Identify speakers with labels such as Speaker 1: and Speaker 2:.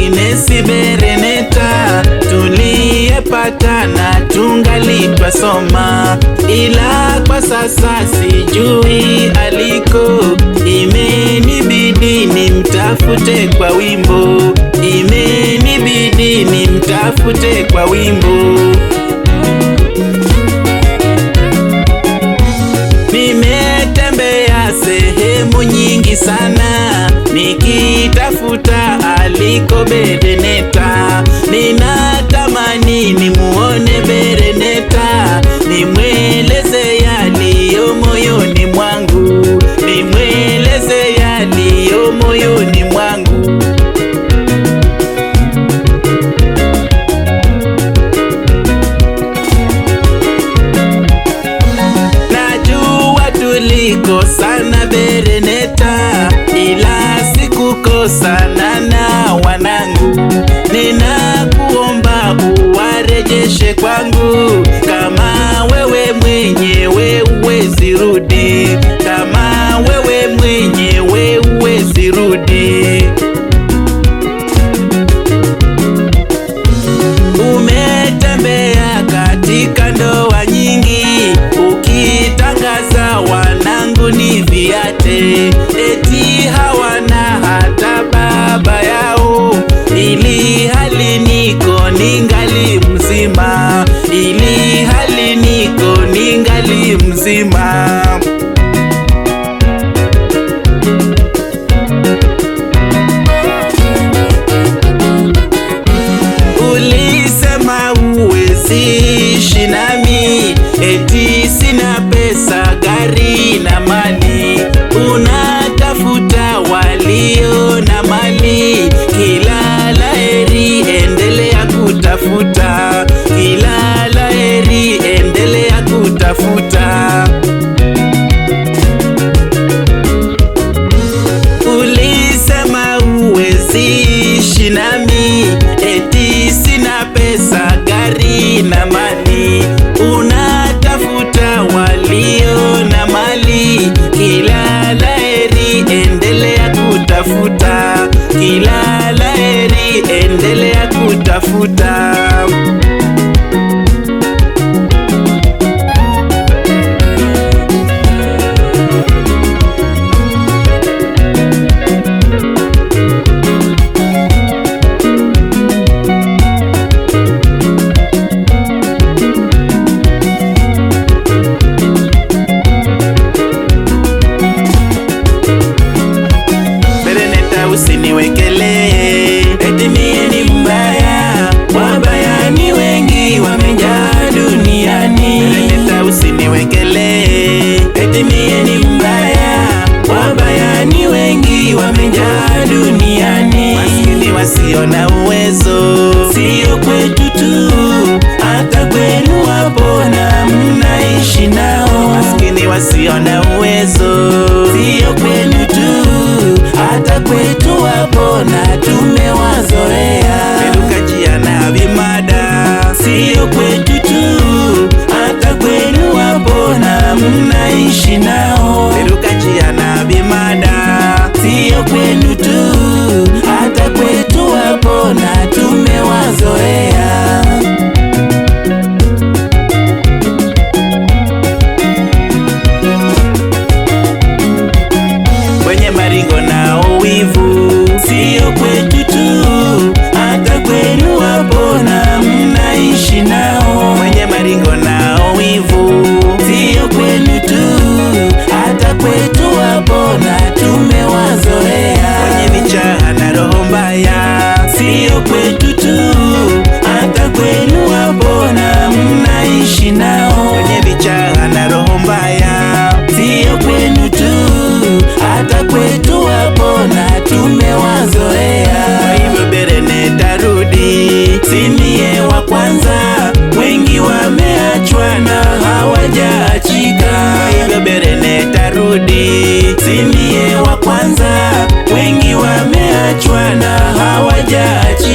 Speaker 1: Inesi Bereneta tuliyepatana tungali twasoma, ila kwa sasa sijui aliko. Imenibidi nimtafute kwa wimbo, imenibidi nimtafute kwa wimbo. Nimetembea sehemu nyingi sana nikitafuta aliko Bereneta. Ninatamani nimuone Bereneta, nimweleze yaliyo moyoni mwangu, nimweleze yaliyo moyoni mwangu. Najua tulikosana Bereneta, ila sikukosana na wanangu. Ninakuomba uwarejeshe kwangu, kama wewe mwenyewe uwezi rudi, kama wewe mwenyewe uwezi rudi. Umetembea katika ndoa nyingi ukitangaza wanangu ni viate, eti hawana hata baba yao, ili hali niko ningali mzima, ili hali niko ningali mzima. Ulisema uwezi ishi nami, eti sina pesa, gari na mali. Unatafuta walio na mali, kila laheri endelea kutafuta, kila laheri endelea kutafuta. Ulisema uwezi ishi nami, eti sina pesa, gari na mali. Unatafuta walio na mali, kila laheri endelea kutafuta, kila laheri endelea kutafuta. Usiniwekele eti mie ni mbaya, wabaya ni wengi wamejaa duniani. Bereneta usiniwekele eti mie ni mbaya, wabaya ni wengi wamejaa duniani. Maskini wasio na uwezo sio kwetu tu, hata kwenu wapo na mnaishi nao. Maskini wasio na uwezo sio kwenu tu, hata kwetu wapo na tumewazoea. Beruka na vimada sio kwetu tu, hata kwenu wapo na mnaishi nao. Beruka na vimada sio kwenu tu, hata kwetu wapo na tumewazoea. Wenye maringo na wivu sio kwetu tu, hata kwenu wapo na mnaishi nao. Wenye maringo na wivu sio kwenu tu, hata kwetu wapo na tumewazoea. Wenye vichaha na roho mbaya sio kwetu tu, hata kwenu wapo na mnaishi nao. Wenye vichaha na roho mbaya sio kwenu tu, hata kwetu wapo na tumewazoea. Kwa hivyo Bereneta rudi, sinie wa kwanza, wengi wameachwa na hawajaachika. Kwa hivyo Bereneta rudi, sinie wa kwanza, wengi wameachwa na hawajaachika.